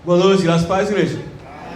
Boa noite, graças a Deus, igreja.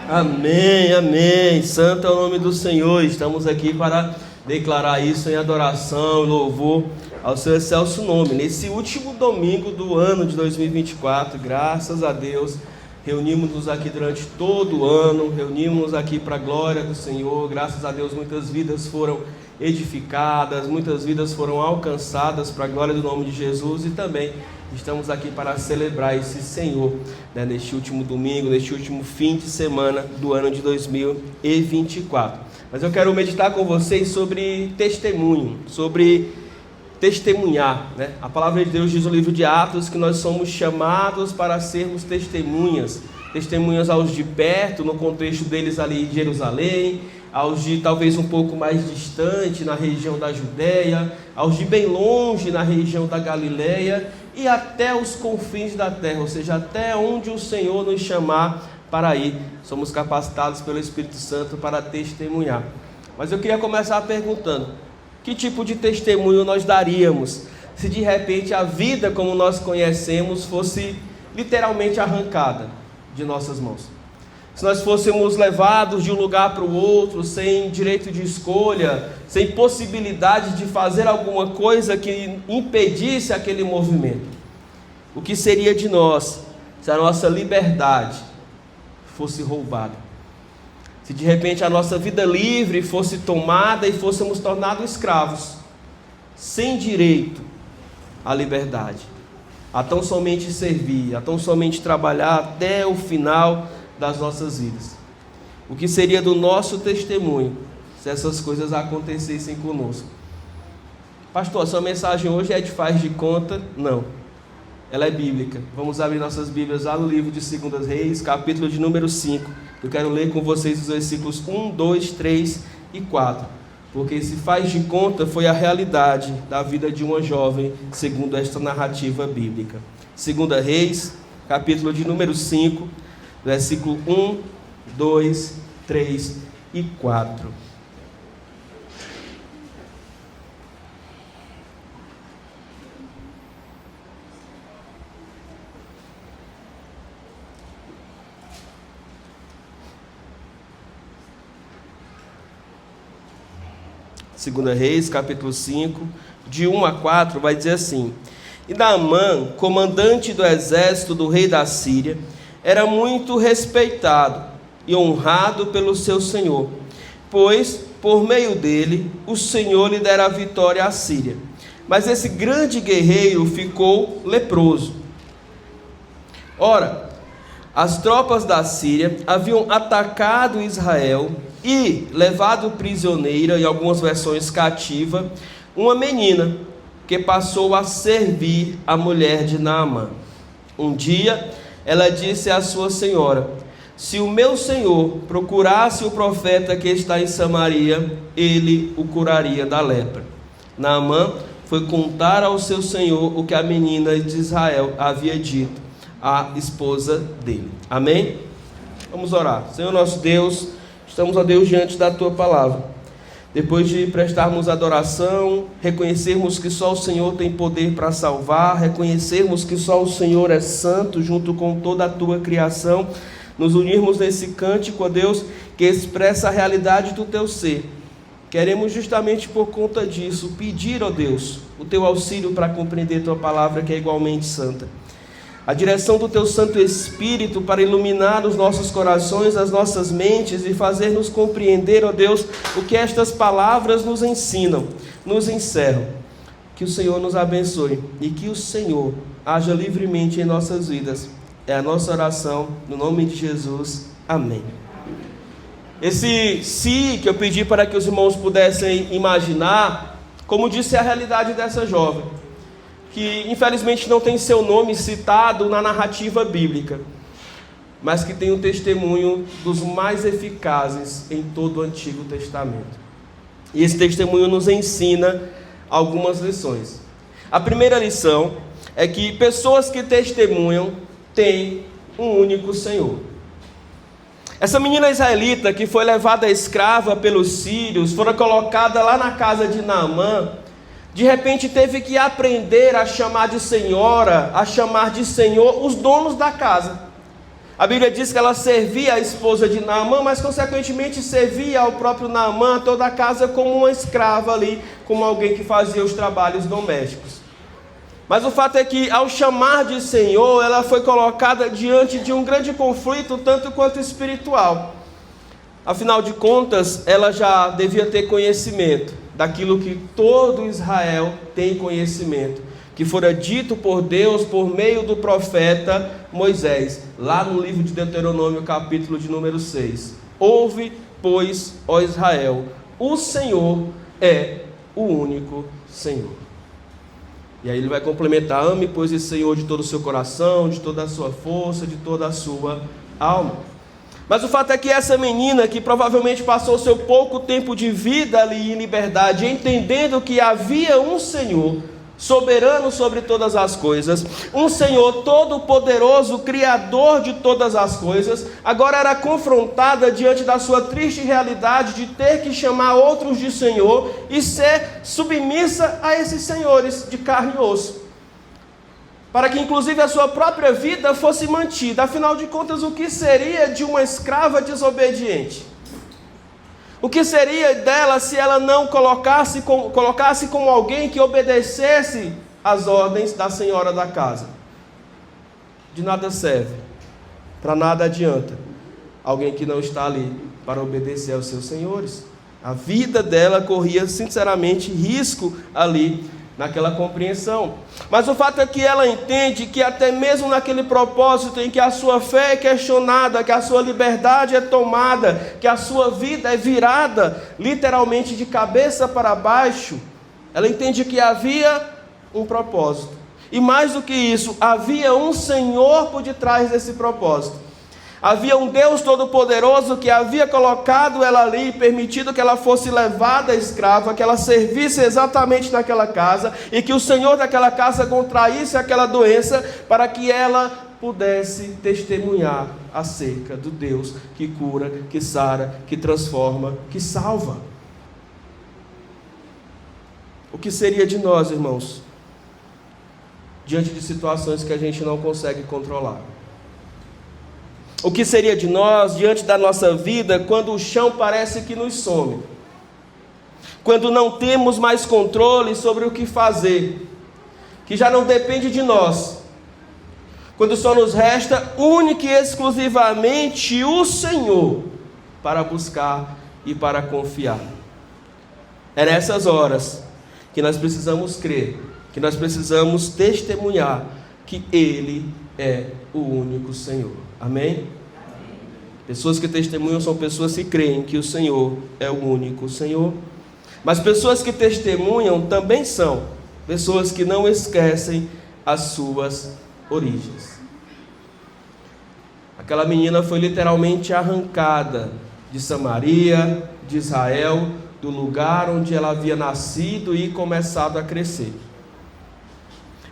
Amém, amém. Santo é o nome do Senhor. Estamos aqui para declarar isso em adoração e louvor ao seu excelso nome. Nesse último domingo do ano de 2024, graças a Deus, reunimos-nos aqui durante todo o ano, reunimos-nos aqui para a glória do Senhor. Graças a Deus, muitas vidas foram edificadas, muitas vidas foram alcançadas para a glória do nome de Jesus, e também estamos aqui para celebrar esse Senhor, neste último domingo, neste último fim de semana do ano de 2024. Mas eu quero meditar com vocês sobre testemunho, sobre testemunhar, A palavra de Deus diz no livro de Atos que nós somos chamados para sermos testemunhas aos de perto, no contexto deles ali em Jerusalém, aos de talvez um pouco mais distante na região da Judéia, aos de bem longe na região da Galileia e até os confins da terra, ou seja, até onde o Senhor nos chamar para ir. Somos capacitados pelo Espírito Santo para testemunhar. Mas eu queria começar perguntando: que tipo de testemunho nós daríamos se de repente a vida como nós conhecemos fosse literalmente arrancada de nossas mãos? Se nós fôssemos levados de um lugar para o outro, sem direito de escolha, sem possibilidade de fazer alguma coisa que impedisse aquele movimento, o que seria de nós se a nossa liberdade fosse roubada? Se de repente a nossa vida livre fosse tomada e fôssemos tornados escravos, sem direito à liberdade, a tão somente servir, a tão somente trabalhar até o final das nossas vidas. O que seria do nosso testemunho se essas coisas acontecessem conosco? Pastor, a sua mensagem hoje é de faz de conta? Não, ela é bíblica. Vamos abrir nossas Bíblias lá no livro de 2 Reis, capítulo de número 5. Eu quero ler com vocês os versículos 1, 2, 3 e 4, porque esse faz de conta foi a realidade da vida de uma jovem, segundo esta narrativa bíblica. 2 Reis, capítulo de número 5, versículo 1, 2, 3 e 4. Segunda Reis, capítulo 5, de 1 a 4, vai dizer assim: E Naamã, comandante do exército do rei da Síria, era muito respeitado e honrado pelo seu senhor, pois, por meio dele, o Senhor lhe dera a vitória à Síria. Mas esse grande guerreiro ficou leproso. Ora, as tropas da Síria haviam atacado Israel e levado prisioneira, em algumas versões cativa, uma menina que passou a servir a mulher de Naamã. Um dia, ela disse à sua senhora: se o meu senhor procurasse o profeta que está em Samaria, ele o curaria da lepra. Naamã foi contar ao seu senhor o que a menina de Israel havia dito à esposa dele. Amém? Vamos orar. Senhor nosso Deus, estamos, ó Deus, diante da tua palavra. Depois de prestarmos adoração, reconhecermos que só o Senhor tem poder para salvar, reconhecermos que só o Senhor é santo junto com toda a tua criação, nos unirmos nesse cântico, ó Deus, que expressa a realidade do teu ser. Queremos justamente por conta disso pedir, ó Deus, o teu auxílio para compreender tua palavra, que é igualmente santa. A direção do teu Santo Espírito para iluminar os nossos corações, as nossas mentes e fazer-nos compreender, ó Deus, o que estas palavras nos ensinam, nos encerram. Que o Senhor nos abençoe e que o Senhor haja livremente em nossas vidas. É a nossa oração, no nome de Jesus. Amém. Esse "se" que eu pedi para que os irmãos pudessem imaginar, como disse, é a realidade dessa jovem, que infelizmente não tem seu nome citado na narrativa bíblica, mas que tem um testemunho dos mais eficazes em todo o Antigo Testamento. E esse testemunho nos ensina algumas lições. A primeira lição é que pessoas que testemunham têm um único Senhor. Essa menina israelita que foi levada escrava pelos sírios, foi colocada lá na casa de Naamã, de repente teve que aprender a chamar de senhora, a chamar de senhor os donos da casa. A Bíblia diz que ela servia a esposa de Naamã, mas consequentemente servia ao próprio Naamã, toda a casa, como uma escrava ali, como alguém que fazia os trabalhos domésticos. Mas o fato é que, ao chamar de Senhor, ela foi colocada diante de um grande conflito, tanto quanto espiritual. Afinal de contas, ela já devia ter conhecimento daquilo que todo Israel tem conhecimento, que fora dito por Deus por meio do profeta Moisés, lá no livro de Deuteronômio, capítulo de número 6. Ouve, pois, ó Israel, o Senhor é o único Senhor. E aí ele vai complementar: ame, pois, o Senhor de todo o seu coração, de toda a sua força, de toda a sua alma. Mas o fato é que essa menina, que provavelmente passou seu pouco tempo de vida ali em liberdade, entendendo que havia um Senhor soberano sobre todas as coisas, um Senhor todo-poderoso, criador de todas as coisas, agora era confrontada diante da sua triste realidade de ter que chamar outros de Senhor e ser submissa a esses senhores de carne e osso, para que inclusive a sua própria vida fosse mantida. Afinal de contas, o que seria de uma escrava desobediente? O que seria dela se ela não colocasse como alguém que obedecesse às ordens da senhora da casa? De nada serve, para nada adianta alguém que não está ali para obedecer aos seus senhores. A vida dela corria sinceramente risco ali naquela compreensão. Mas o fato é que ela entende que até mesmo naquele propósito em que a sua fé é questionada, que a sua liberdade é tomada, que a sua vida é virada literalmente de cabeça para baixo, ela entende que havia um propósito. E mais do que isso, havia um Senhor por detrás desse propósito. Havia um Deus todo-poderoso que havia colocado ela ali, permitido que ela fosse levada escrava, que ela servisse exatamente naquela casa, e que o Senhor daquela casa contraísse aquela doença, para que ela pudesse testemunhar acerca do Deus que cura, que sara, que transforma, que salva. O que seria de nós, irmãos, diante de situações que a gente não consegue controlar? O que seria de nós diante da nossa vida quando o chão parece que nos some? Quando não temos mais controle sobre o que fazer, que já não depende de nós. Quando só nos resta única e exclusivamente o Senhor para buscar e para confiar. É nessas horas que nós precisamos crer, que nós precisamos testemunhar que Ele é o único Senhor. Amém? Pessoas que testemunham são pessoas que creem que o Senhor é o único Senhor. Mas pessoas que testemunham também são pessoas que não esquecem as suas origens. Aquela menina foi literalmente arrancada de Samaria, de Israel, do lugar onde ela havia nascido e começado a crescer.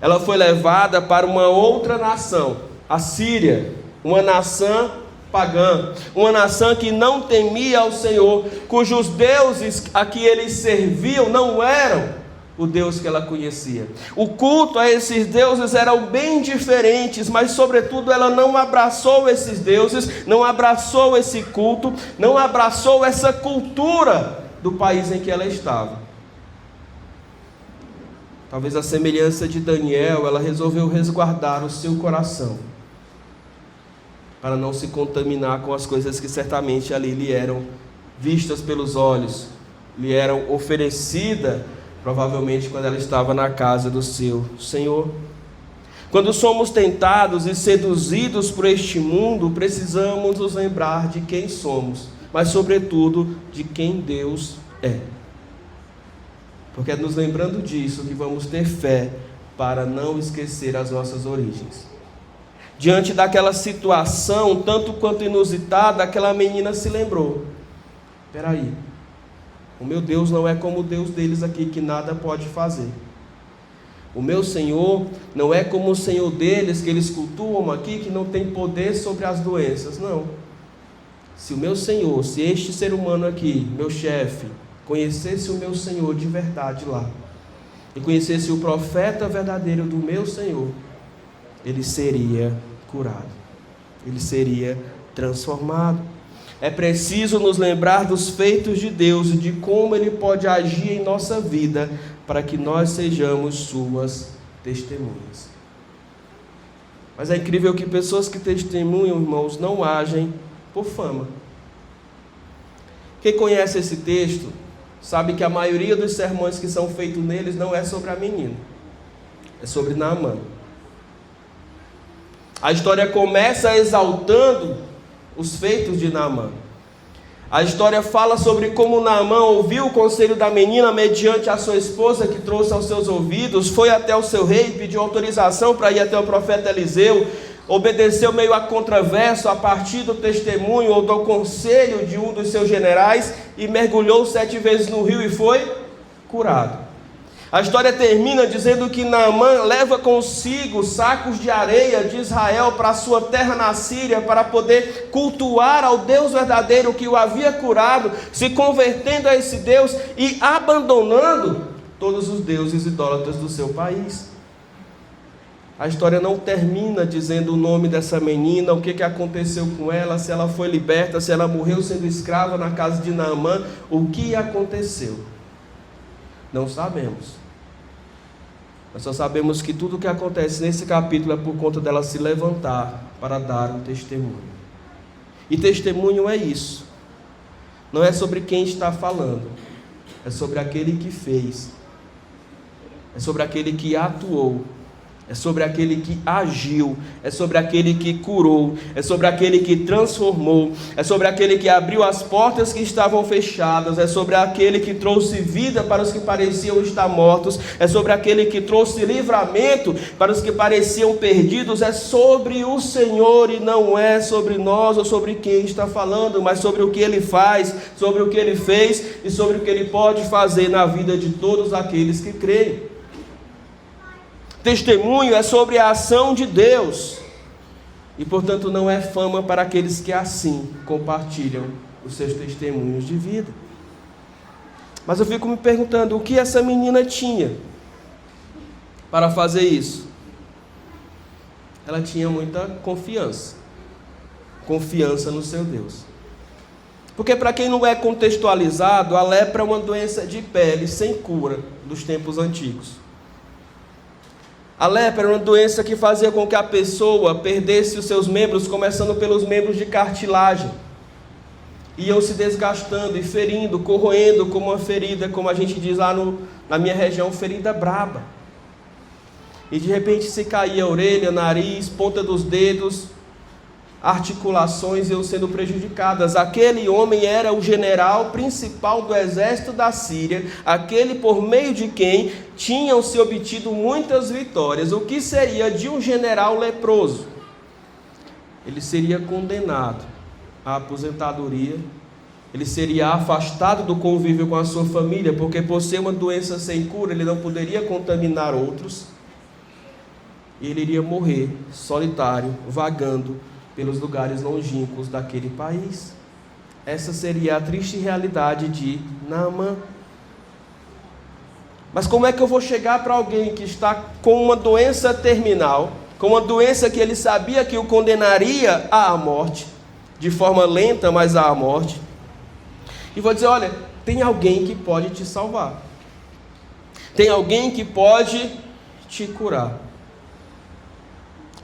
Ela foi levada para uma outra nação, a Síria, uma nação pagã, uma nação que não temia ao Senhor, cujos deuses a que eles serviam não eram o Deus que ela conhecia. O culto a esses deuses eram bem diferentes, mas sobretudo ela não abraçou esses deuses, não abraçou esse culto, não abraçou essa cultura do país em que ela estava. Talvez a semelhança de Daniel, ela resolveu resguardar o seu coração, para não se contaminar com as coisas que certamente ali lhe eram vistas pelos olhos, lhe eram oferecidas, provavelmente quando ela estava na casa do seu Senhor. Quando somos tentados e seduzidos por este mundo, precisamos nos lembrar de quem somos, mas sobretudo de quem Deus é. Porque é nos lembrando disso que vamos ter fé para não esquecer as nossas origens. Diante daquela situação, tanto quanto inusitada, aquela menina se lembrou: espera aí, o meu Deus não é como o Deus deles aqui, que nada pode fazer. O meu Senhor não é como o Senhor deles, que eles cultuam aqui, que não tem poder sobre as doenças. Não. Se o meu Senhor, se este ser humano aqui, meu chefe, conhecesse o meu Senhor de verdade lá, e conhecesse o profeta verdadeiro do meu Senhor, ele seria curado. ele seria transformado. É preciso nos lembrar dos feitos de Deus e de como Ele pode agir em nossa vida para que nós sejamos suas testemunhas. Mas é incrível que pessoas que testemunham, irmãos, não agem por fama. Quem conhece esse texto sabe que a maioria dos sermões que são feitos neles não é sobre a menina, é sobre Naamã. A história começa exaltando os feitos de Naamã. A história fala sobre como Naamã ouviu o conselho da menina mediante a sua esposa, que trouxe aos seus ouvidos, foi até o seu rei, pediu autorização para ir até o profeta Eliseu, obedeceu meio a contraverso a partir do testemunho ou do conselho de um dos seus generais e mergulhou 7 vezes no rio e foi curado. A história termina dizendo que Naamã leva consigo sacos de areia de Israel para a sua terra na Síria, para poder cultuar ao Deus verdadeiro que o havia curado, se convertendo a esse Deus e abandonando todos os deuses idólatras do seu país. A história não termina dizendo o nome dessa menina, o que aconteceu com ela, se ela foi liberta, se ela morreu sendo escrava na casa de Naamã. O que aconteceu? Não sabemos. Nós só sabemos que tudo o que acontece nesse capítulo é por conta dela se levantar para dar um testemunho. E testemunho é isso. Não é sobre quem está falando, é sobre aquele que fez, é sobre aquele que atuou, é sobre aquele que agiu, é sobre aquele que curou, é sobre aquele que transformou, é sobre aquele que abriu as portas que estavam fechadas, é sobre aquele que trouxe vida para os que pareciam estar mortos, é sobre aquele que trouxe livramento para os que pareciam perdidos. É sobre o Senhor e não é sobre nós ou sobre quem está falando, mas sobre o que Ele faz, sobre o que Ele fez e sobre o que Ele pode fazer na vida de todos aqueles que creem. Testemunho é sobre a ação de Deus e, portanto, não é fama para aqueles que assim compartilham os seus testemunhos de vida. Mas eu fico me perguntando, o que essa menina tinha para fazer isso? Ela tinha muita confiança no seu Deus. Porque para quem não é contextualizado, a lepra é uma doença de pele sem cura dos tempos antigos. A lepra era uma doença que fazia com que a pessoa perdesse os seus membros, começando pelos membros de cartilagem. Iam se desgastando e ferindo, corroendo como uma ferida, como a gente diz lá na minha região, ferida braba. E de repente se caía a orelha, nariz, ponta dos dedos, articulações iam sendo prejudicadas. Aquele homem era o general principal do exército da Síria, aquele por meio de quem tinham se obtido muitas vitórias. O que seria de um general leproso? Ele seria condenado à aposentadoria, ele seria afastado do convívio com a sua família, porque por ser uma doença sem cura, ele não poderia contaminar outros, e ele iria morrer solitário, vagando pelos lugares longínquos daquele país. Essa seria a triste realidade de Naamã. Mas como é que eu vou chegar para alguém que está com uma doença terminal, com uma doença que ele sabia que o condenaria à morte, de forma lenta, mas à morte, e vou dizer, olha, tem alguém que pode te salvar, tem alguém que pode te curar.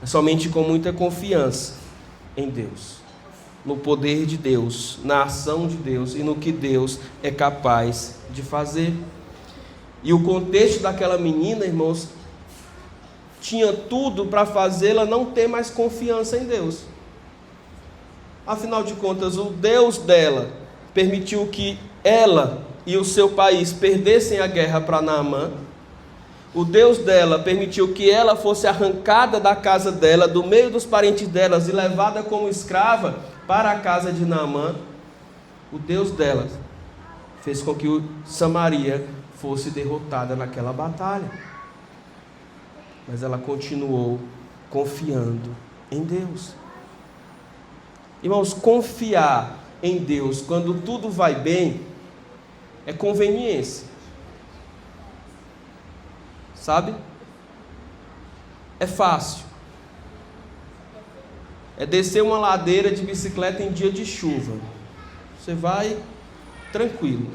É somente com muita confiança em Deus, no poder de Deus, na ação de Deus e no que Deus é capaz de fazer. E o contexto daquela menina, irmãos, tinha tudo para fazê-la não ter mais confiança em Deus. Afinal de contas, o Deus dela permitiu que ela e o seu país perdessem a guerra para Naamã. O Deus dela permitiu que ela fosse arrancada da casa dela, do meio dos parentes delas, e levada como escrava para a casa de Naamã. O Deus dela fez com que Samaria fosse derrotada naquela batalha. Mas ela continuou confiando em Deus. Irmãos, confiar em Deus quando tudo vai bem é conveniência. Sabe? É fácil. é descer uma ladeira de bicicleta em dia de chuva. Você vai tranquilo.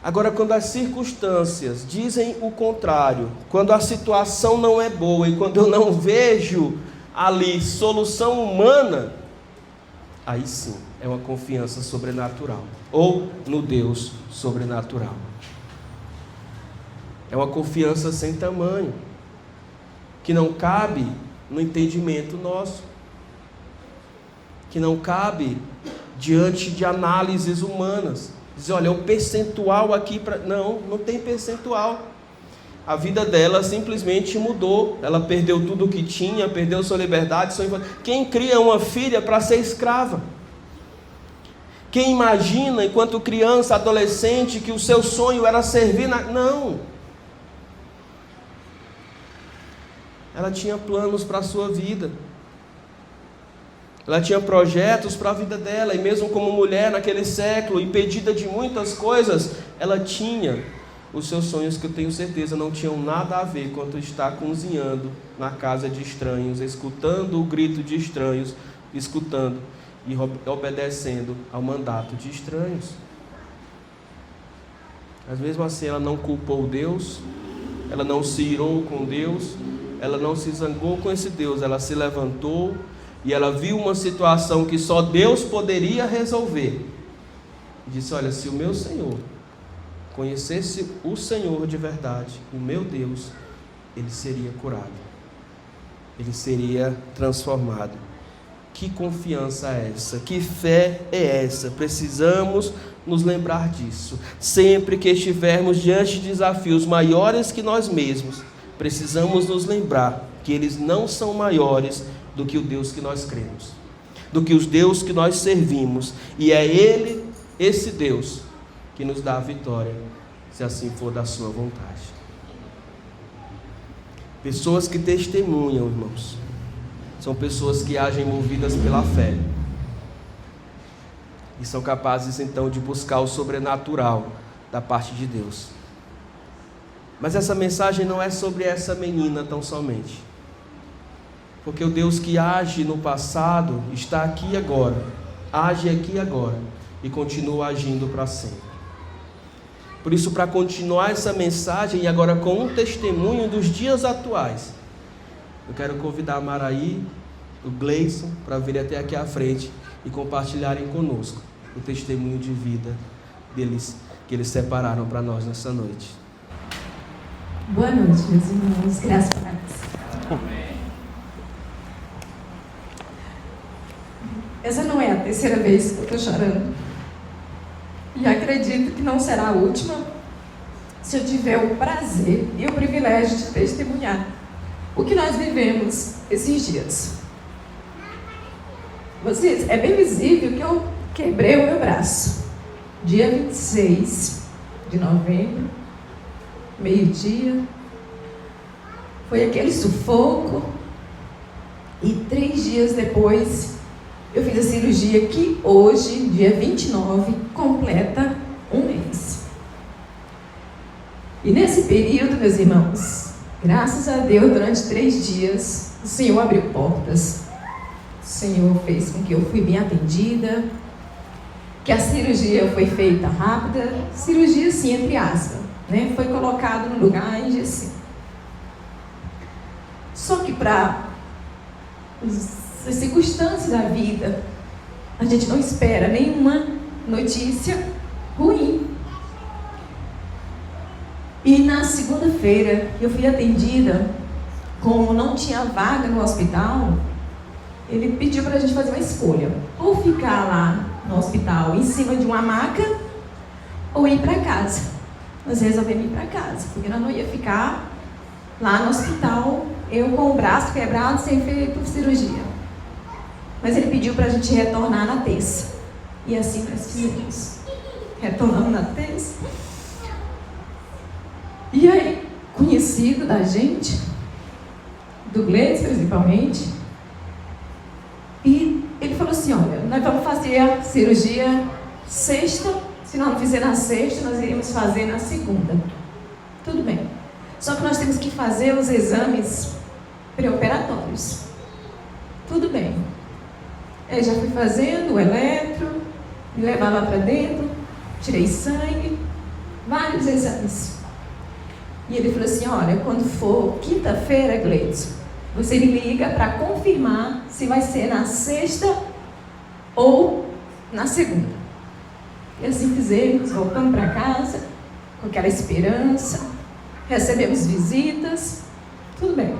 Agora, quando as circunstâncias dizem o contrário, quando a situação não é boa e quando eu não vejo ali solução humana, aí sim é uma confiança sobrenatural, ou no Deus sobrenatural. É uma confiança sem tamanho, que não cabe no entendimento nosso, que não cabe diante de análises humanas. Dizer, olha, o percentual aqui para... Não tem percentual. A vida dela simplesmente mudou. Ela perdeu tudo o que tinha, perdeu sua liberdade, Quem cria uma filha para ser escrava? Quem imagina, enquanto criança, adolescente, que o seu sonho era servir Não. Ela tinha planos para a sua vida. Ela tinha projetos para a vida dela, e mesmo como mulher naquele século, impedida de muitas coisas, ela tinha os seus sonhos, que eu tenho certeza não tinham nada a ver quanto estar cozinhando na casa de estranhos, escutando o grito de estranhos, escutando e obedecendo ao mandato de estranhos. Mas mesmo assim ela não culpou Deus, ela não se irou com Deus, ela não se zangou com esse Deus, ela se levantou e ela viu uma situação que só Deus poderia resolver. E disse, olha, se o meu Senhor conhecesse o Senhor de verdade, o meu Deus, ele seria curado, ele seria transformado. Que confiança é essa? Que fé é essa? Precisamos nos lembrar disso. Sempre que estivermos diante de desafios maiores que nós mesmos, precisamos nos lembrar que eles não são maiores do que o Deus que nós cremos, do que os Deus que nós servimos, e é Ele, esse Deus, que nos dá a vitória, se assim for da sua vontade. Pessoas que testemunham, irmãos, são pessoas que agem movidas pela fé, e são capazes então de buscar o sobrenatural da parte de Deus. Mas essa mensagem não é sobre essa menina tão somente, porque o Deus que age no passado está aqui agora, age aqui agora e continua agindo para sempre. Por isso, para continuar essa mensagem e agora com um testemunho dos dias atuais, eu quero convidar a Maraí, o Gleison, para vir até aqui à frente e compartilharem conosco o testemunho de vida deles, que eles separaram para nós nessa noite. Boa noite, meus irmãos, graças a Deus. Essa não é a terceira vez que eu estou chorando. E acredito que não será a última, se eu tiver o prazer e o privilégio de testemunhar o que nós vivemos esses dias. Vocês, é bem visível que eu quebrei o meu braço. Dia 26 de novembro, meio-dia. Foi aquele sufoco. E 3 dias depois, eu fiz a cirurgia que hoje, dia 29, completa 1 mês. E nesse período, meus irmãos, graças a Deus, durante 3 dias, o Senhor abriu portas. O Senhor fez com que eu fui bem atendida, que a cirurgia foi feita rápida, cirurgia sim, entre aspas, né? Foi colocado no lugar e assim. Só que para as circunstâncias da vida, a gente não espera nenhuma notícia ruim. E na segunda-feira, eu fui atendida, como não tinha vaga no hospital, ele pediu para a gente fazer uma escolha, ou ficar lá no hospital em cima de uma maca, ou ir para casa. Nós resolvemos ir para casa, porque nós não ia ficar lá no hospital, eu com o braço quebrado, sem feito cirurgia. Mas ele pediu para a gente retornar na terça. E assim nós fizemos. Retornamos na terça. E aí, conhecido da gente, do Gleison principalmente, e ele falou assim, olha, nós vamos fazer a cirurgia sexta, se nós não fizer na sexta, nós iríamos fazer na segunda. Tudo bem. Só que nós temos que fazer os exames pré-operatórios. Tudo bem. Aí já fui fazendo o eletro, me levar lá para dentro, tirei sangue, vários exames. E ele falou assim, olha, quando for quinta-feira, Gleidson, você me liga para confirmar se vai ser na sexta ou na segunda. E assim fizemos, voltamos para casa, com aquela esperança, recebemos visitas, tudo bem.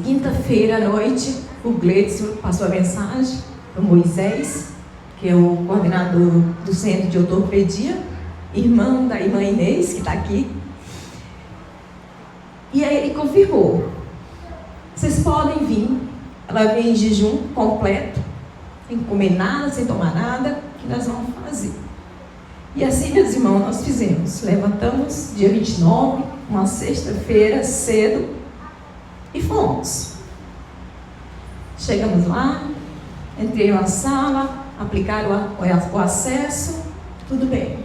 Quinta-feira à noite, o Gleidson passou a mensagem para o Moisés, que é o coordenador do centro de ortopedia, irmão da irmã Inês, que está aqui. E aí ele confirmou, vocês podem vir, ela vem em jejum completo, sem comer nada, sem tomar nada, que nós vamos fazer. E assim, meus irmãos, nós fizemos, levantamos dia 29, uma sexta-feira, cedo, e fomos. Chegamos lá, entrei na sala, aplicaram o acesso, tudo bem.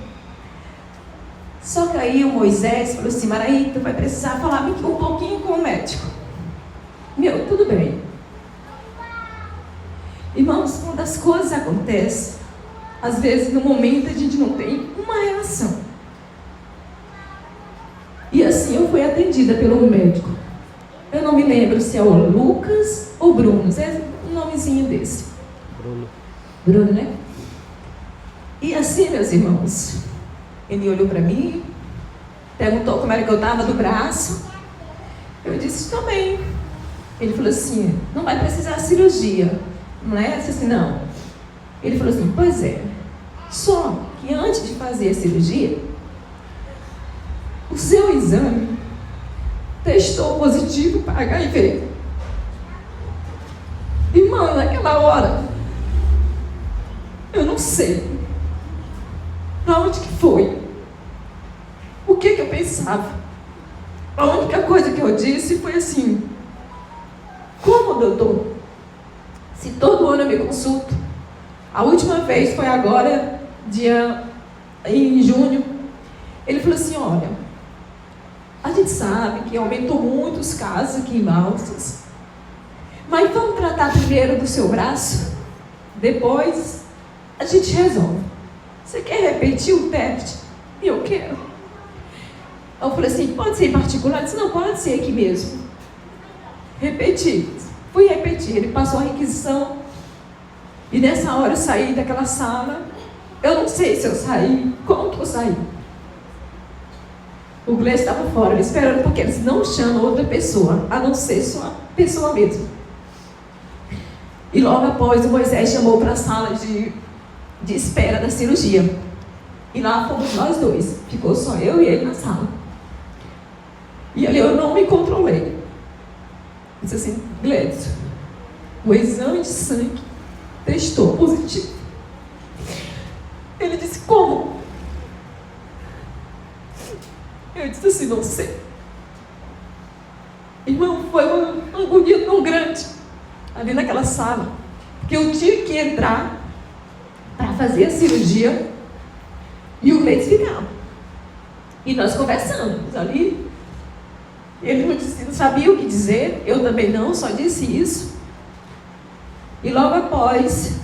Só que aí o Moisés falou assim, Maraí, tu vai precisar falar um pouquinho com o médico. Meu, tudo bem. Irmãos, quando as coisas acontecem, às vezes no momento a gente não tem uma reação. E assim eu fui atendida pelo médico. Eu não me lembro se é o Lucas ou Bruno, é um nomezinho desse. Bruno, né? E assim, meus irmãos, ele olhou para mim, perguntou como era que eu estava do braço. Eu disse, estou bem. Ele falou assim, não vai precisar de cirurgia, não é? Eu disse assim, não. Ele falou assim, pois é, só que antes de fazer a cirurgia, o seu exame testou positivo para HIV. Irmã, naquela hora, eu não sei para onde que foi, o que eu pensava. A única coisa que eu disse foi assim, como, doutor? Se todo ano eu me consulto, a última vez foi agora, em junho, ele falou assim, olha, a gente sabe que aumentou muito os casos aqui em Balsas, mas vamos tratar primeiro do seu braço, depois a gente resolve. Você quer repetir o teste? Eu quero. Eu falei assim, pode ser em particular? Ele disse, não, pode ser aqui mesmo. Repeti. Fui repetir, ele passou a requisição, e nessa hora eu saí daquela sala, eu não sei se eu saí, como que eu saí. O Gleison estava fora, esperando, porque eles não chamam outra pessoa, a não ser só a pessoa mesmo. E logo após, o Moisés chamou para a sala de espera da cirurgia. E lá fomos nós dois, ficou só eu e ele na sala. E ali eu não me controlei. Disse assim, Gleison, o exame de sangue testou positivo. Ele disse, como? Eu disse assim, não sei. Irmão, foi uma agonia tão grande ali naquela sala, porque eu tive que entrar para fazer a cirurgia e o Gleison ficava. E nós conversamos ali. Ele não sabia o que dizer, eu também não, só disse isso. E logo após,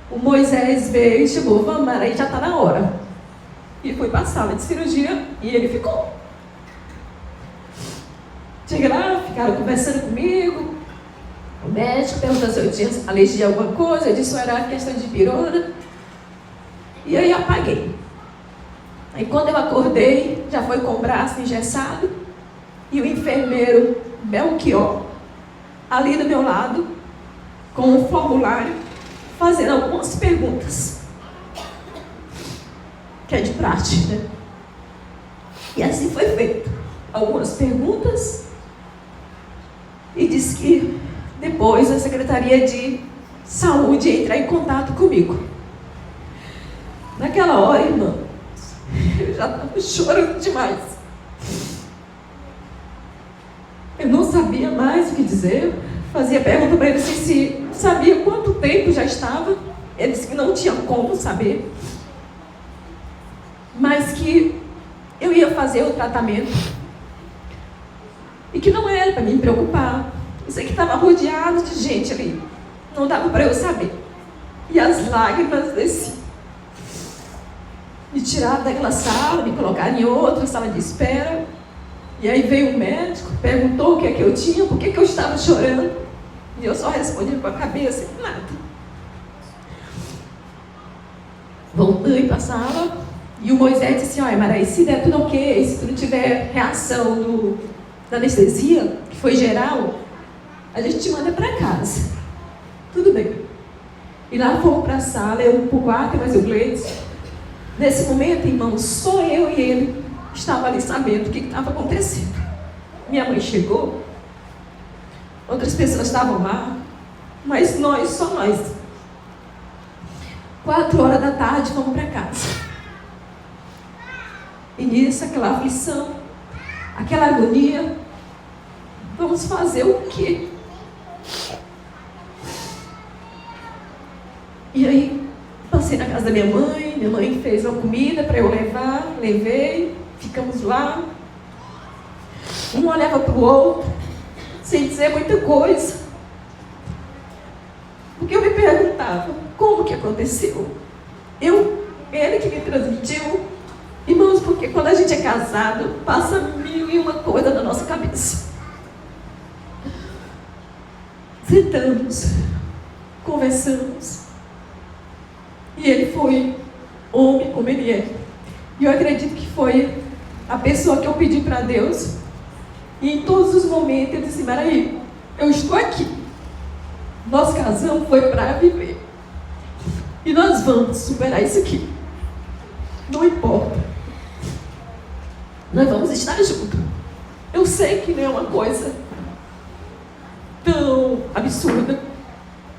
o Moisés veio e chegou, vamos, aí já está na hora. E foi para a sala de cirurgia e ele ficou. Cheguei lá, ficaram conversando comigo. O médico perguntou se eu tinha alergia a alguma coisa, eu disse que era questão de pirona. E aí apaguei. Aí quando eu acordei, já foi com o braço engessado, e o enfermeiro Belchior, ali do meu lado, com um formulário, fazendo algumas perguntas, que é de prática, né? E assim foi feito. Algumas perguntas, e disse que depois a Secretaria de Saúde ia entrar em contato comigo. Naquela hora, irmã, eu já estava chorando demais. Eu não sabia mais o que dizer. Fazia pergunta para ele se sabia quanto tempo já estava. Ele disse que não tinha como saber, mas que eu ia fazer o tratamento e que não era para me preocupar. Eu sei que estava rodeado de gente ali. Não dava para eu saber. E as lágrimas desciam. Me tiraram daquela sala, me colocaram em outra sala de espera. E aí veio um médico, perguntou o que é que eu tinha, por que eu estava chorando. E eu só respondi com a cabeça, nada. Voltei para a sala e o Moisés disse assim, olha, Maraí, se der tudo ok, se tu não tiver reação da anestesia, que foi geral, a gente te manda para casa. Tudo bem. E lá fomos para a sala, eu pro quarto, mas o Gleides. Nesse momento, irmão, só eu e ele estava ali sabendo o que estava acontecendo. Minha mãe chegou, outras pessoas estavam lá, mas nós, só nós. 4 da tarde, fomos para casa. E nisso, aquela aflição, aquela agonia, vamos fazer o quê? E aí, passei na casa da minha mãe fez uma comida para eu levar, levei, ficamos lá. Um olhava para o outro, sem dizer muita coisa. Porque eu me perguntava, como que aconteceu? Ele que me transmitiu. Irmãos, porque quando a gente é casado, passa 1001 coisa na nossa cabeça. Sentamos, conversamos. E ele foi homem como ele é. E eu acredito que foi a pessoa que eu pedi para Deus. E em todos os momentos eu disse, Maraí, eu estou aqui. Nós casamos foi para viver. E nós vamos superar isso aqui. Não importa. Nós vamos estar juntos. Eu sei que não é uma coisa tão absurda.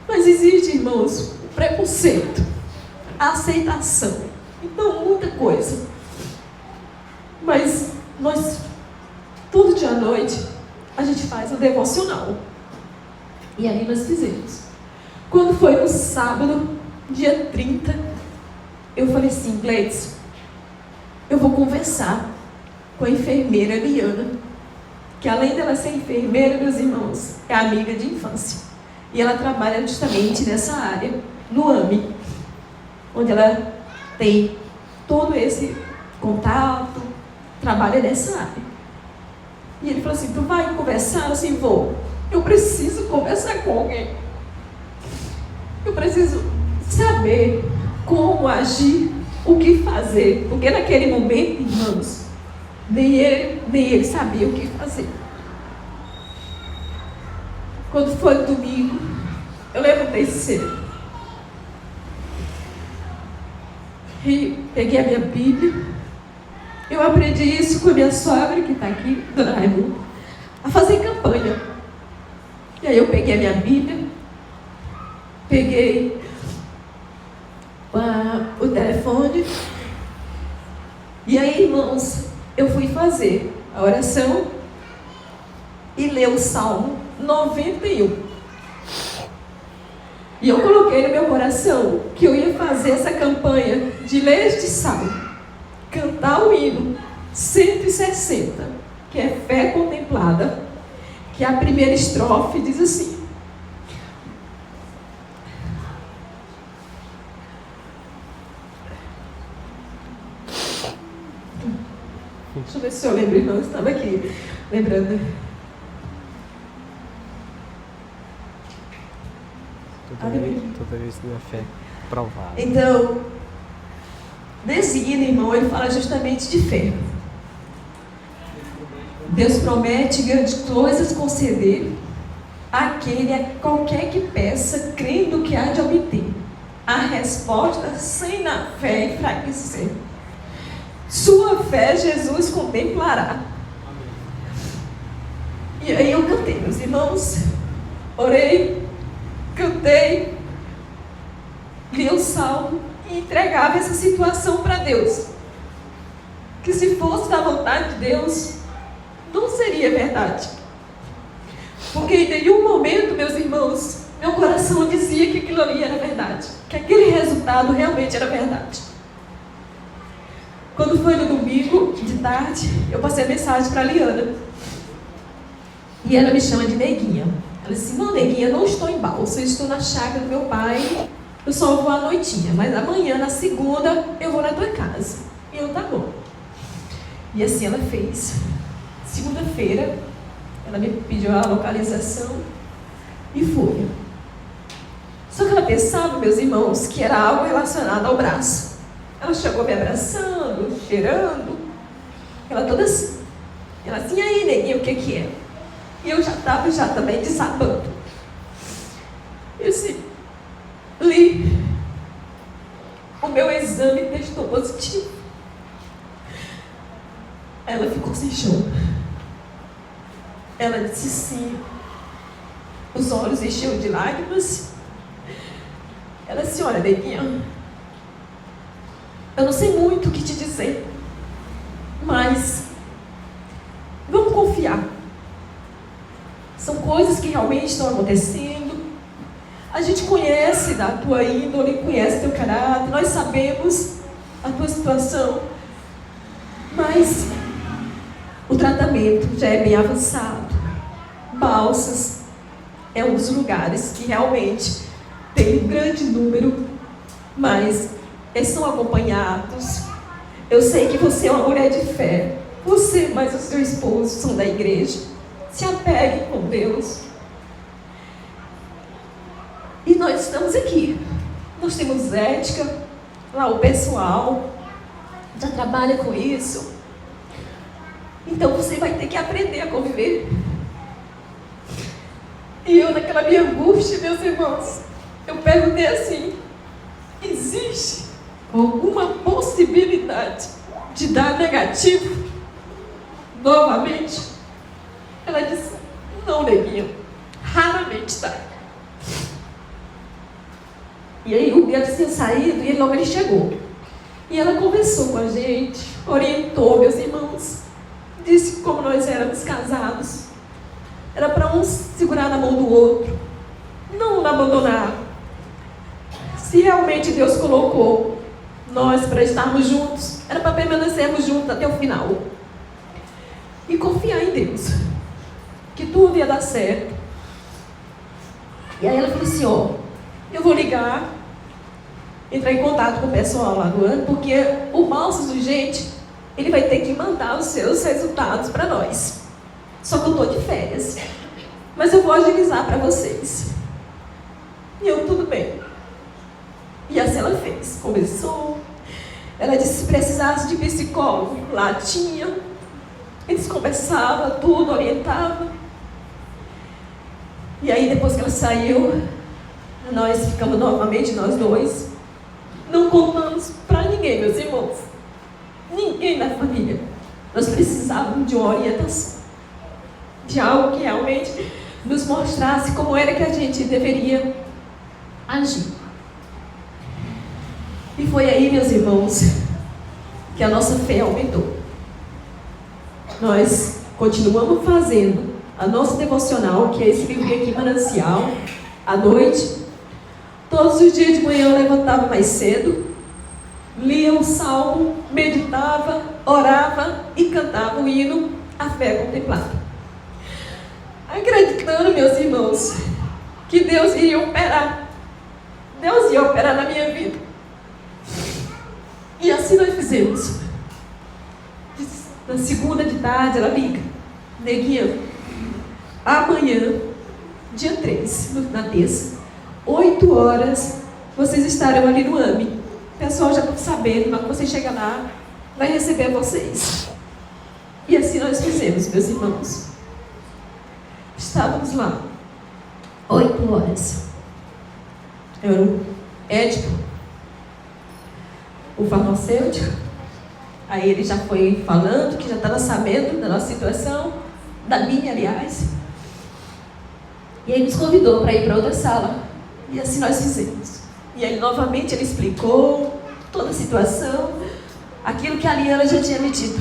Mas existe, irmãos, o preconceito, a aceitação. Então, muita coisa. Mas nós, todo dia à noite, a gente faz o devocional. E aí nós fizemos. Quando foi no sábado, dia 30, eu falei assim, Gleides, eu vou conversar com a enfermeira Liana, que além dela ser enfermeira, meus irmãos, é amiga de infância. E ela trabalha justamente nessa área, no AME, onde ela tem todo esse contato, trabalha nessa área. E ele falou assim, tu vai conversar? Eu assim, vou. Eu preciso conversar com alguém. Eu preciso saber como agir, o que fazer. Porque naquele momento, irmãos, nem ele sabia o que fazer. Quando foi domingo, eu levantei cedo. E peguei a minha Bíblia. Eu aprendi isso com a minha sogra, que está aqui, Dona Raimunda, a fazer campanha. E aí eu peguei a minha Bíblia, peguei o telefone, e aí, irmãos, eu fui fazer a oração e ler o Salmo 91. E eu coloquei no meu coração que eu ia fazer essa campanha de ler este salmo, cantar o hino 160, que é fé contemplada, que a primeira estrofe diz assim: deixa eu ver se eu lembro, não, eu estava aqui lembrando. Toda vez que a fé provada. Então, nesse hino, irmão, ele fala justamente de fé. Deus promete grandes coisas conceder àquele a qualquer que peça, crendo que há de obter. A resposta sem na fé enfraquecer. Sua fé Jesus contemplará. E aí eu cantei, meus irmãos, orei, cantei, li o salmo e entregava essa situação para Deus. Que se fosse da vontade de Deus, não seria verdade. Porque em nenhum momento, meus irmãos, meu coração dizia que aquilo ali era verdade, que aquele resultado realmente era verdade. Quando foi no domingo, de tarde, eu passei a mensagem para a Liana. E ela me chama de Neguinha. Ela disse assim, não, neguinha, eu não estou em Balsa, eu estou na chácara do meu pai, eu só vou à noitinha, mas amanhã, na segunda, eu vou na tua casa. E eu, tá bom. E assim ela fez. Segunda-feira, ela me pediu a localização e foi. Só que ela pensava, meus irmãos, que era algo relacionado ao braço. Ela chegou me abraçando, cheirando, ela toda assim. Ela assim, e aí, neguinha, o que que é? E eu já estava também desabando. Eu disse, Li, o meu exame testou positivo. Ela ficou sem chão. Ela disse sim. Os olhos encheu de lágrimas. Ela disse, olha, neguinha, eu não sei muito o que te dizer, mas vamos confiar. São coisas que realmente estão acontecendo. A gente conhece da tua índole, conhece teu caráter, nós sabemos a tua situação, mas o tratamento já é bem avançado. Balsas é um dos lugares que realmente tem um grande número, mas eles são acompanhados. Eu sei que você é uma mulher de fé. Você mais o seu esposo são da igreja. Se apeguem com Deus. E nós estamos aqui. Nós temos ética. Lá o pessoal já trabalha com isso. Então você vai ter que aprender a conviver. E eu, naquela minha angústia, meus irmãos, eu perguntei assim, existe alguma possibilidade de dar negativo novamente? Ela disse, não, neguinho, raramente dá. E aí o Deus tinha saído e logo ele chegou. E ela conversou com a gente, orientou meus irmãos, disse como nós éramos casados. Era para um segurar na mão do outro, não abandonar. Se realmente Deus colocou nós para estarmos juntos, era para permanecermos juntos até o final. E confiar em Deus, que tudo ia dar certo. E aí ela falou assim, ó, eu vou ligar, entrar em contato com o pessoal lá do ano, porque o Balsas Urgente, ele vai ter que mandar os seus resultados para nós. Só que eu estou de férias, mas eu vou agilizar para vocês. E eu, tudo bem. E assim ela fez, começou. Ela disse, se precisasse de psicólogo, lá tinha. Eles conversavam, tudo, orientavam. E aí depois que ela saiu, nós ficamos novamente, nós dois. Não contamos para ninguém, meus irmãos. Ninguém da família. Nós precisávamos de uma orientação. De algo que realmente nos mostrasse como era que a gente deveria agir. E foi aí, meus irmãos, que a nossa fé aumentou. Nós continuamos fazendo a nossa devocional, que é esse livro aqui, Manancial, à noite. Todos os dias de manhã eu levantava mais cedo, lia um salmo, meditava, orava e cantava o hino A Fé Contemplada. Acreditando, meus irmãos, que Deus iria operar. Deus ia operar na minha vida. E assim nós fizemos. Na segunda de tarde, ela liga. Neguinha, amanhã, dia 3, na terça, 8 horas, vocês estarão ali no AME. O pessoal já está sabendo, mas quando você chega lá, vai receber vocês. E assim nós fizemos, meus irmãos. Estávamos lá, 8 horas. Era o Édipo, o farmacêutico. Aí ele já foi falando que já estava sabendo da nossa situação, da minha, aliás. E aí nos convidou para ir para outra sala. E assim nós fizemos. E aí novamente ele explicou toda a situação, aquilo que a Liana já tinha me dito.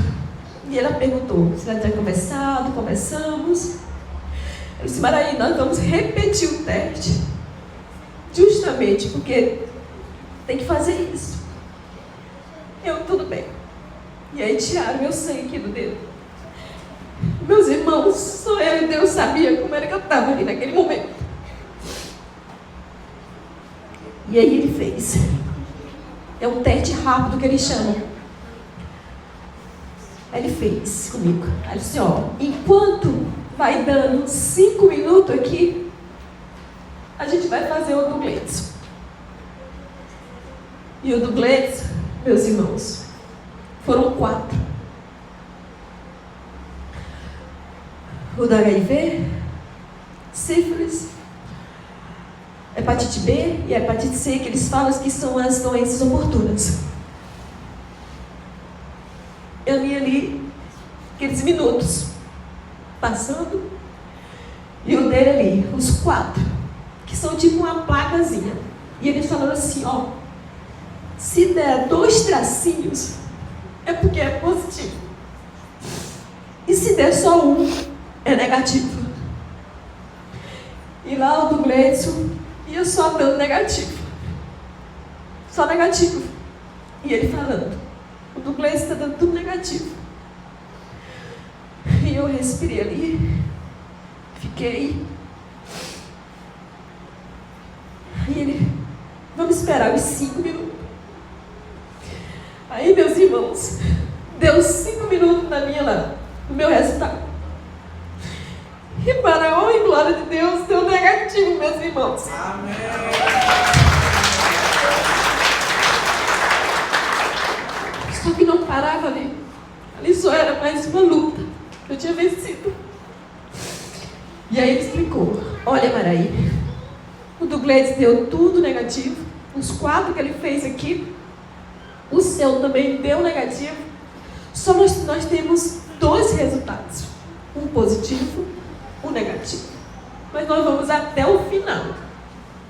E ela perguntou se já tinha conversado, conversamos. Eu disse, Maraí, nós vamos repetir o teste, justamente porque tem que fazer isso. Eu, tudo bem. E aí tiraram meu sangue aqui do dedo. Meus irmãos, só eu e Deus sabia como era que eu estava ali naquele momento. E aí ele fez. É um teste rápido que eles chamam. Aí ele fez comigo. Aí ele disse, ó, enquanto vai dando 5 minutos aqui, a gente vai fazer o do Gleidson. E o do Gleidson, meus irmãos, foram 4. O da HIV, sífilis, hepatite B e hepatite C, que eles falam que são as doenças oportunas. Eu li ali aqueles minutos passando, e o dele ali, os 4, que são tipo uma placazinha. E eles falaram assim, ó, se der 2 tracinhos, é porque é positivo. E se der só 1, é negativo. E lá o do Gleidson ia só dando negativo. Só negativo. E ele falando, o do Gleidson está dando tudo negativo. E eu respirei ali, fiquei. E ele, vamos esperar os 5 minutos. Aí, meus irmãos, deu 5 minutos no meu resultado. E para a honra e glória de Deus, deu negativo, meus irmãos. Amém. Só que não parava ali. Ali só era mais uma luta que eu tinha vencido. E aí ele explicou, olha, Maraí, o do Gleidson deu tudo negativo. Os 4 que ele fez aqui, o seu também deu negativo. Só nós temos 2 resultados. Um positivo, um negativo. Mas nós vamos até o final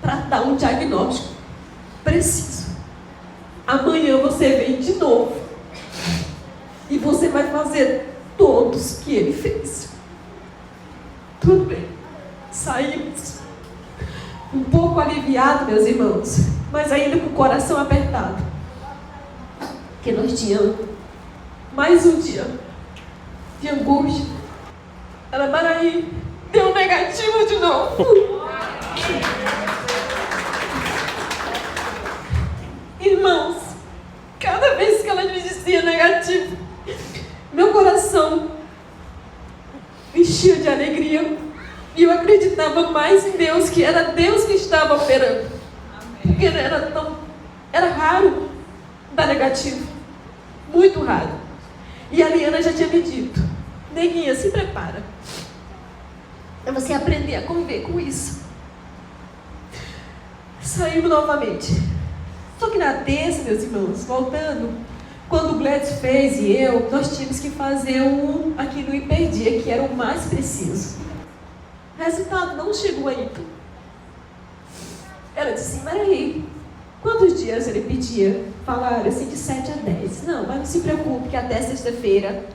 para dar um diagnóstico preciso. Amanhã você vem de novo e você vai fazer todos que ele fez. Tudo bem. Saímos um pouco aliviados, meus irmãos, mas ainda com o coração apertado, porque nós tínhamos mais um dia de angústia. Ela, Maraí, deu negativo de novo. Irmãos, cada vez que ela me dizia negativo, meu coração enchia de alegria e eu acreditava mais em Deus, que era Deus que estava operando. Porque era raro dar negativo, muito raro. E a Liana já tinha me dito, neguinha, se prepara. É você aprender a conviver com isso. Saímos novamente. Só que na terça, meus irmãos, voltando, quando o Gleidson fez e eu, nós tínhamos que fazer um aqui no Hiperdia, que era o mais preciso. O resultado não chegou ainda. Ela disse assim, Maraí, quantos dias ele pedia? Falaram assim, de 7 a 10. Não, mas não se preocupe, que até sexta-feira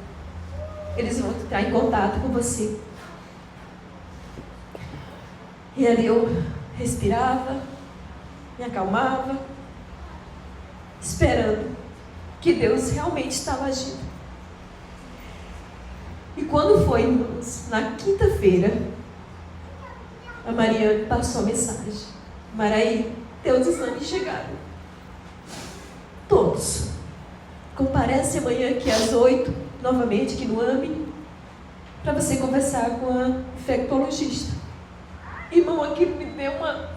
eles vão entrar em contato com você. E ali eu respirava, me acalmava, esperando que Deus realmente estava agindo. E quando foi, irmãos, na quinta-feira, a Mariane passou a mensagem. Maraí, teus exames chegaram. Todos. Comparece amanhã aqui às 8, novamente aqui no AME, para você conversar com a infectologista. Irmão, aquilo me deu uma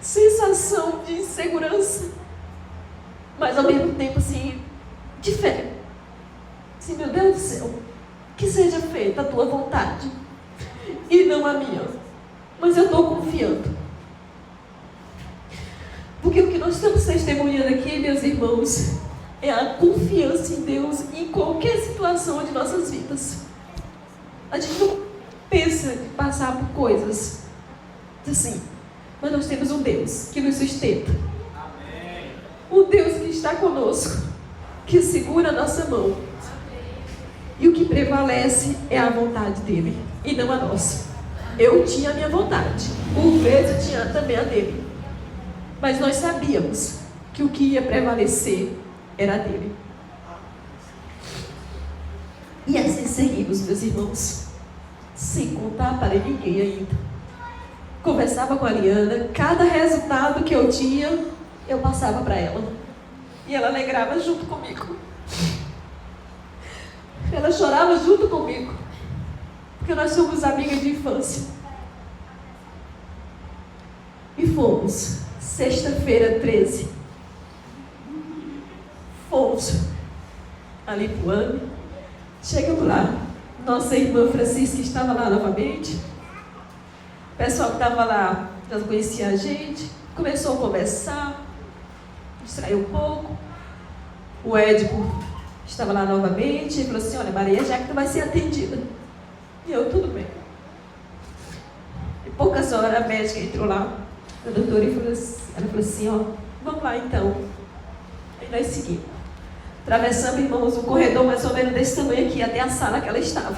sensação de insegurança, mas ao mesmo tempo assim, de fé. Assim, meu Deus do céu, que seja feita a tua vontade e não a minha. Mas eu estou confiando. Porque o que nós estamos testemunhando aqui, meus irmãos, é a confiança em Deus em qualquer situação de nossas vidas. A gente não pensa em passar por coisas assim, mas nós temos um Deus que nos sustenta. Amém. Um Deus que está conosco, que segura a nossa mão. E o que prevalece é a vontade dele e não a nossa. Eu tinha a minha vontade, o Gleidson tinha também a dele, mas nós sabíamos que o que ia prevalecer era a dele. E assim seguimos, meus irmãos. sem contar para ninguém ainda. Conversava com a Ariana, cada resultado que eu tinha, eu passava para ela. E ela alegrava junto comigo. Ela chorava junto comigo. Porque nós somos amigas de infância. E fomos, sexta-feira 13. Fomos ali pro ano. Chegamos lá. Nossa irmã Francisca estava lá novamente. O pessoal que estava lá já conhecia a gente. Começou a conversar. Distraiu um pouco. O Édipo estava lá novamente. E falou assim: olha, Maria, já que tu vai ser atendida. E eu, tudo bem. E poucas horas a médica entrou lá. A doutora e falou assim, ela falou assim: ó, vamos lá então. Aí nós seguimos. Atravessamos, irmãos, um corredor mais ou menos desse tamanho aqui, até a sala que ela estava.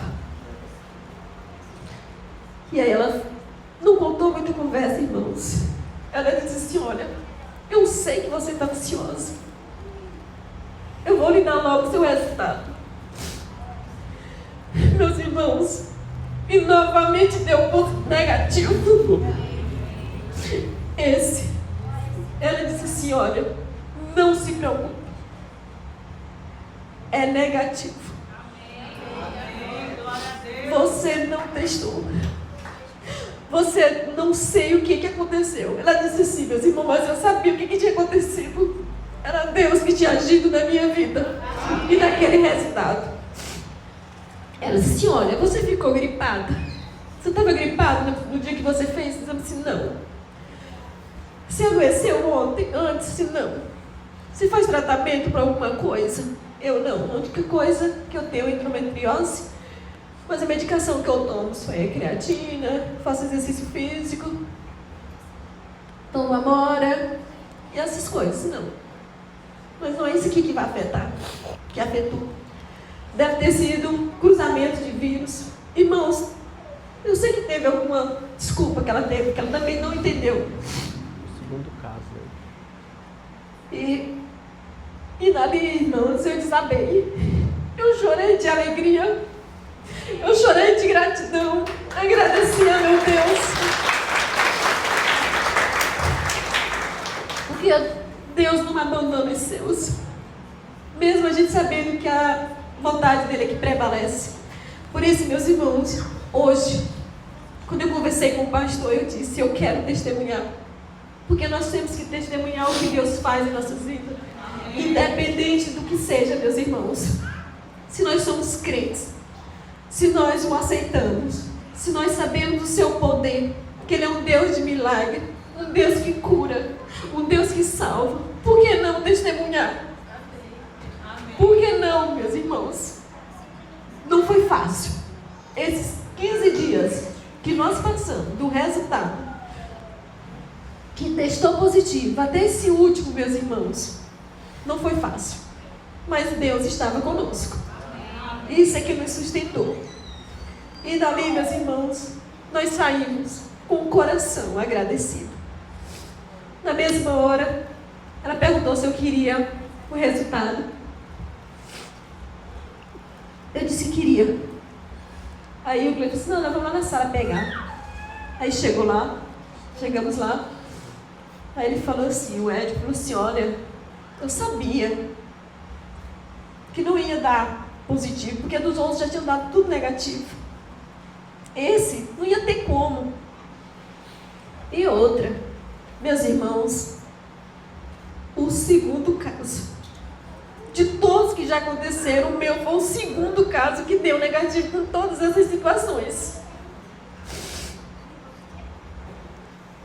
E aí ela não contou muita conversa, irmãos. Ela disse assim: olha, eu sei que você está ansiosa. Eu vou lhe dar logo o seu resultado. Meus irmãos, e novamente deu ponto negativo. Ela disse assim: olha, não se preocupe. É negativo. Você não testou. Você não sei o que aconteceu. Ela disse assim: meus irmãos, mas eu sabia o que tinha acontecido. Era Deus que tinha agido na minha vida e naquele resultado. Ela disse assim: olha, você ficou gripada? Você estava gripada no dia que você fez? Eu disse: não. Você adoeceu ontem? Antes? Disse: não. Você faz tratamento para alguma coisa? Eu não. A única coisa que eu tenho é endometriose, mas a medicação que eu tomo é creatina, faço exercício físico, tomo amora e essas coisas. Não. Mas não é isso aqui que vai afetar, que afetou. Deve ter sido um cruzamento de vírus. Irmãos, eu sei que teve alguma desculpa que ela teve, que ela também não entendeu. Segundo caso, né? E dali, irmãos, eu desabei. Eu chorei de alegria. Eu chorei de gratidão. Agradeci a meu Deus. Porque Deus não abandona os seus. Mesmo a gente sabendo que a vontade dele é que prevalece. Por isso, meus irmãos, hoje, quando eu conversei com o pastor, eu disse: eu quero testemunhar. Porque nós temos que testemunhar o que Deus faz em nossas vidas. Independente do que seja, meus irmãos. Se nós somos crentes, se nós o aceitamos, se nós sabemos do seu poder, que ele é um Deus de milagre, um Deus que cura, um Deus que salva, por que não testemunhar? Por que não, meus irmãos? Não foi fácil. Esses 15 dias que nós passamos do resultado, que testou positivo, até esse último, meus irmãos, não foi fácil. Mas Deus estava conosco. Isso é que nos sustentou. E dali, meus irmãos, nós saímos com o coração agradecido. Na mesma hora, ela perguntou se eu queria o resultado. Eu disse que queria. Aí o Cleiton disse: não, nós vamos lá na sala pegar. Aí chegamos lá. Aí ele falou assim, o Ed falou assim: olha, eu sabia que não ia dar positivo, porque dos outros já tinham dado tudo negativo. Esse não ia ter como. E outra, meus irmãos, o segundo caso. De todos que já aconteceram, o meu foi o segundo caso que deu negativo em todas essas situações.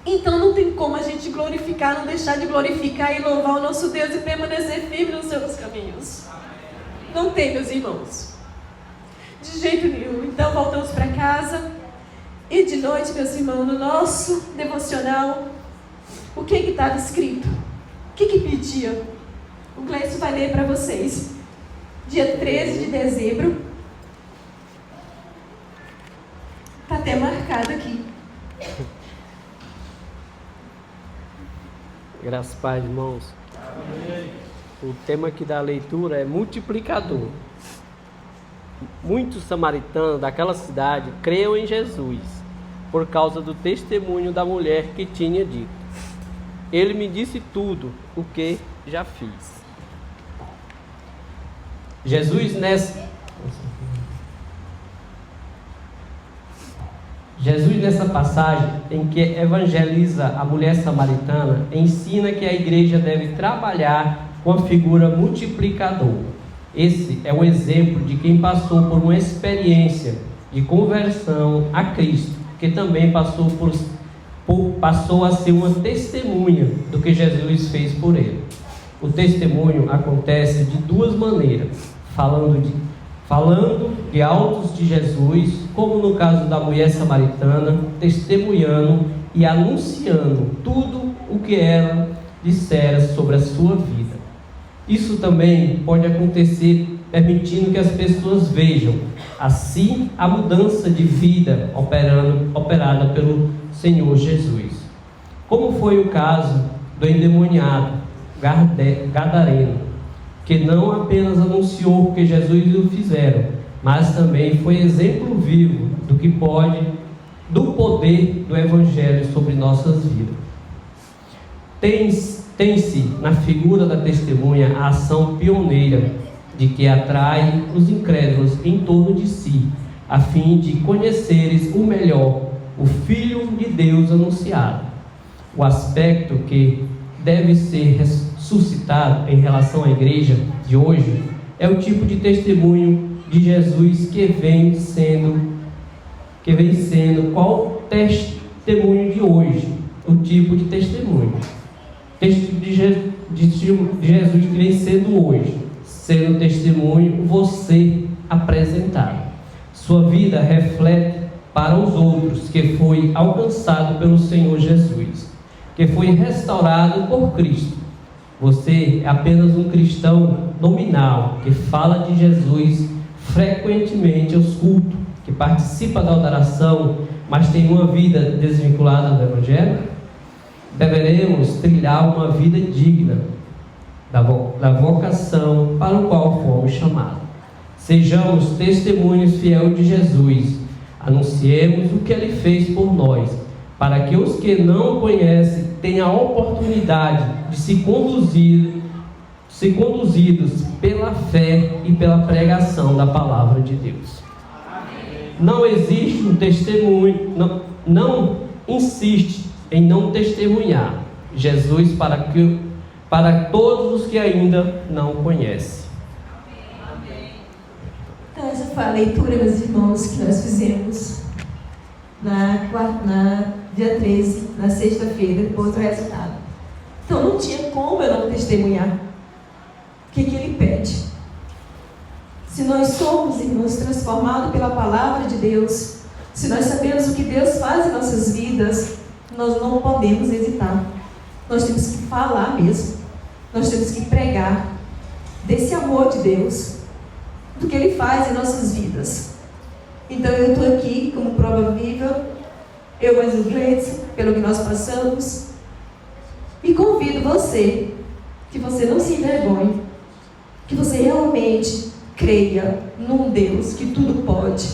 Então não tem como a gente glorificar, não deixar de glorificar e louvar o nosso Deus e permanecer firme nos seus caminhos. Não tem, meus irmãos. De jeito nenhum. Então voltamos para casa. E de noite, meus irmãos, no nosso devocional, o que estava escrito? O que pedia? O Gleison vai ler para vocês. Dia 13 de dezembro. Está até marcado aqui. Graças a Deus, irmãos. O tema aqui da leitura é multiplicador. muitos samaritanos daquela cidade creram em Jesus, por causa do testemunho da mulher que tinha dito: ele me disse tudo o que já fiz. Jesus nessa passagem em que evangeliza a mulher samaritana, ensina que a igreja deve trabalhar com a figura multiplicadora. Esse é um exemplo de quem passou por uma experiência de conversão a Cristo, que também passou a ser uma testemunha do que Jesus fez por ele. O testemunho acontece de duas maneiras: falando de autos de Jesus, como no caso da mulher samaritana, testemunhando e anunciando tudo o que ela dissera sobre a sua vida. Isso também pode acontecer permitindo que as pessoas vejam, assim, a mudança de vida operada pelo Senhor Jesus. Como foi o caso do endemoniado gadareno, que não apenas anunciou o que Jesus lhe fizeram, mas também foi exemplo vivo do poder do Evangelho sobre nossas vidas. Tem-se na figura da testemunha a ação pioneira de que atrai os incrédulos em torno de si, a fim de conheceres o melhor, o Filho de Deus anunciado. O aspecto que deve ser suscitado em relação à igreja de hoje é o tipo de testemunho de Jesus que vem sendo qual testemunho de hoje, o tipo de testemunho de Jesus que vem sendo hoje, sendo testemunho você apresentado. Sua vida reflete para os outros que foi alcançado pelo Senhor Jesus, que foi restaurado por Cristo. Você é apenas um cristão nominal que fala de Jesus frequentemente aos cultos, que participa da adoração, mas tem uma vida desvinculada do Evangelho? Deveremos trilhar uma vida digna da vocação para o qual fomos chamados. Sejamos testemunhos fiéis de Jesus, anunciemos o que Ele fez por nós, para que os que não o conhecem tenham a oportunidade de ser conduzidos pela fé e pela pregação da palavra de Deus. Amém. Não existe um testemunho, não insiste em não testemunhar Jesus para todos os que ainda não o conhecem. Então, essa foi a leitura, meus irmãos, que nós fizemos na dia 13, na sexta-feira, depois do resultado. Então, não tinha como eu não testemunhar. O que Ele pede? Se nós somos, irmãos, transformados pela palavra de Deus, se nós sabemos o que Deus faz em nossas vidas, nós não podemos hesitar. Nós temos que falar mesmo. Nós temos que pregar desse amor de Deus, do que Ele faz em nossas vidas. Então eu estou aqui como prova viva, eu mais o Gleidson, pelo que nós passamos, e convido você, que você não se envergonhe, que você realmente creia num Deus que tudo pode,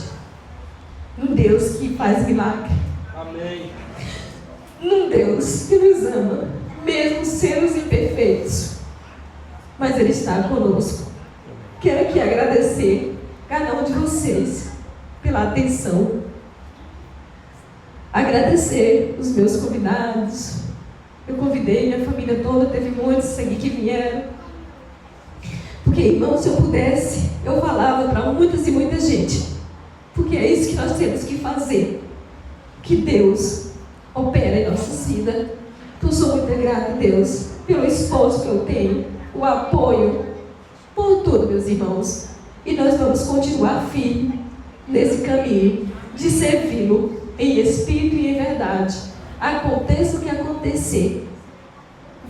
num Deus que faz milagre. Amém. Num Deus que nos ama, mesmo sendo imperfeitos, mas Ele está conosco. Quero aqui agradecer cada um de vocês pela atenção, agradecer os meus convidados. Eu convidei minha família toda, teve muitos aqui que vieram, porque, irmão, se eu pudesse, eu falava para muitas e muita gente, porque é isso que nós temos que fazer, que Deus opera em nossas vidas. Então, sou muito grata a Deus pelo esforço que eu tenho, o apoio, por tudo, meus irmãos. E nós vamos continuar firme nesse caminho de servi-lo em espírito e em verdade. Aconteça o que acontecer,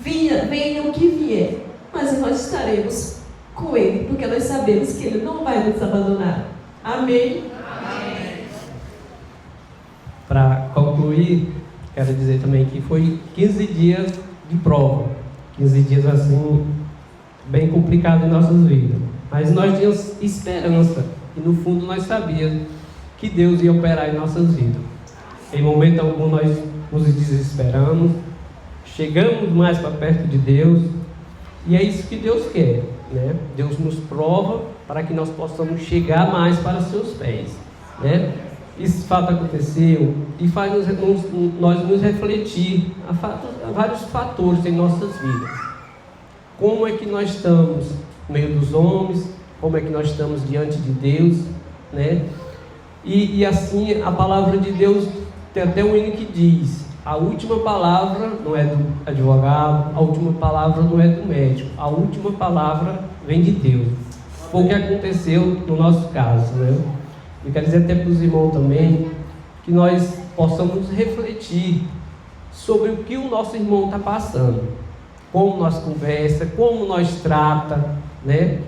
venha o que vier, mas nós estaremos com Ele, porque nós sabemos que Ele não vai nos abandonar. Amém? Amém. Para concluir, quero dizer também que foi 15 dias de prova, 15 dias assim, bem complicados em nossas vidas, mas nós tínhamos esperança E no fundo nós sabíamos que Deus ia operar em nossas vidas. Em momento algum nós nos desesperamos, chegamos mais para perto de Deus, e é isso que Deus quer, né? Deus nos prova para que nós possamos chegar mais para seus pés, né? Esse fato aconteceu e faz nós nos refletir a vários fatores em nossas vidas. Como é que nós estamos no meio dos homens? Como é que nós estamos diante de Deus, né? E assim a palavra de Deus tem até um hino que diz: a última palavra não é do advogado, a última palavra não é do médico, a última palavra vem de Deus. Foi o que aconteceu no nosso caso, né? Eu quero dizer até para os irmãos também que nós possamos refletir sobre o que o nosso irmão está passando, como nós conversa, como nós trata, né?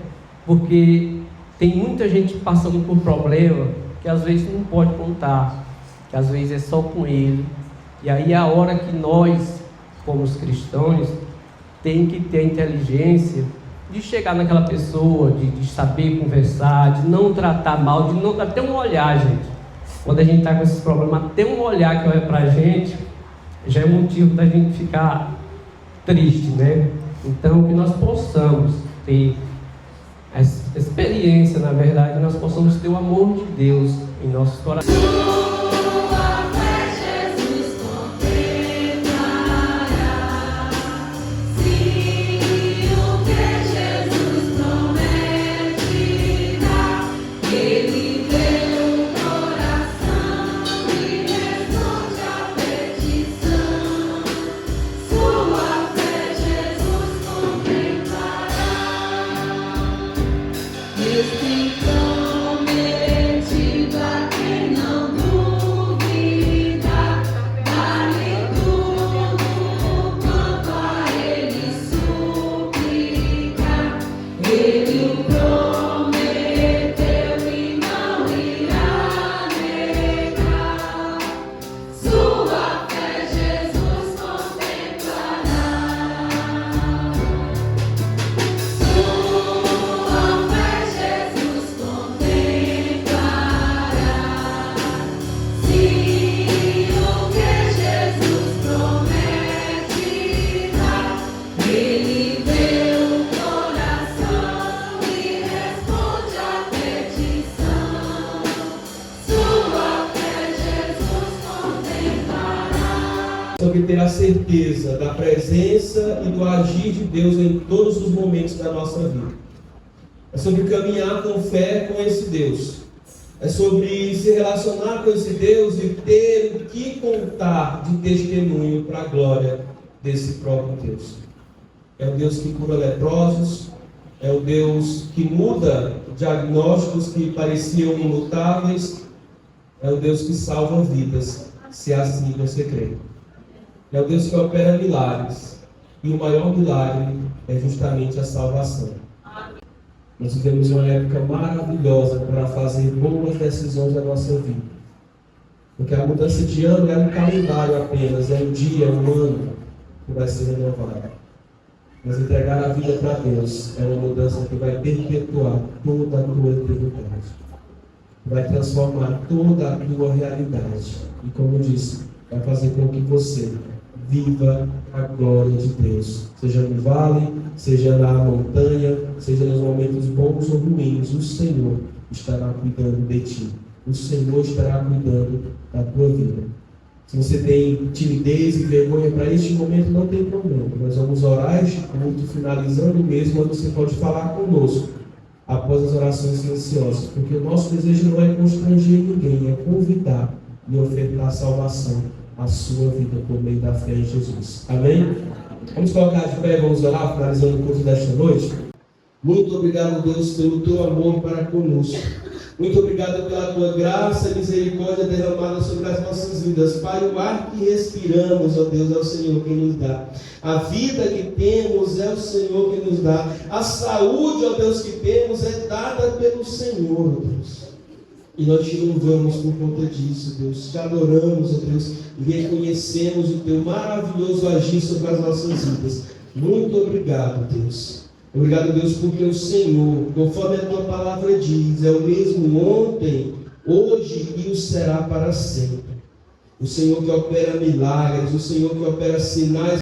Porque tem muita gente passando por problema que às vezes não pode contar, que às vezes é só com ele. E aí é a hora que nós, como os cristãos, tem que ter a inteligência de chegar naquela pessoa, de saber conversar, de não tratar mal, de não até um olhar, gente. Quando a gente está com esses problemas, até um olhar que olha para a gente já é motivo da gente ficar triste, né? Então, que nós possamos ter essa experiência, na verdade, nós possamos ter o amor de Deus em nossos corações. Sobre ter a certeza da presença e do agir de Deus em todos os momentos da nossa vida. É sobre caminhar com fé com esse Deus. É sobre se relacionar com esse Deus e ter o que contar de testemunho para a glória desse próprio Deus. É o Deus que cura leprosos, é o Deus que muda diagnósticos que pareciam imutáveis, é o Deus que salva vidas, se assim você crê. É o Deus que opera milagres, e o maior milagre é justamente a salvação. Nós vivemos uma época maravilhosa para fazer boas decisões na nossa vida, porque a mudança de ano é um calendário apenas, é um dia, um ano que vai ser renovado. Mas entregar a vida para Deus é uma mudança que vai perpetuar toda a tua eternidade, vai transformar toda a tua realidade, e como eu disse, vai fazer com que você viva a glória de Deus, seja no vale, seja na montanha, seja nos momentos bons ou ruins, o Senhor estará cuidando de ti, o Senhor estará cuidando da tua vida. Se você tem timidez e vergonha para este momento, não tem problema, nós vamos orar este culto, finalizando mesmo, onde você pode falar conosco após as orações silenciosas, porque o nosso desejo não é constranger ninguém, é convidar e ofertar salvação a sua vida por meio da fé em Jesus. Amém? Vamos colocar de pé, vamos orar, finalizando o culto desta noite. Muito obrigado, Deus, pelo teu amor para conosco. Muito obrigado pela tua graça e misericórdia derramada sobre as nossas vidas. Pai, o ar que respiramos, ó Deus, é o Senhor quem nos dá. A vida que temos é o Senhor quem nos dá. A saúde, ó Deus, que temos é dada pelo Senhor, ó Deus. E nós te louvamos por conta disso, Deus. Te adoramos, ó Deus, e reconhecemos o teu maravilhoso agir sobre as nossas vidas. Muito obrigado, Deus. Obrigado, Deus, porque o Senhor, conforme a tua palavra diz, é o mesmo ontem, hoje e o será para sempre. O Senhor que opera milagres, o Senhor que opera sinais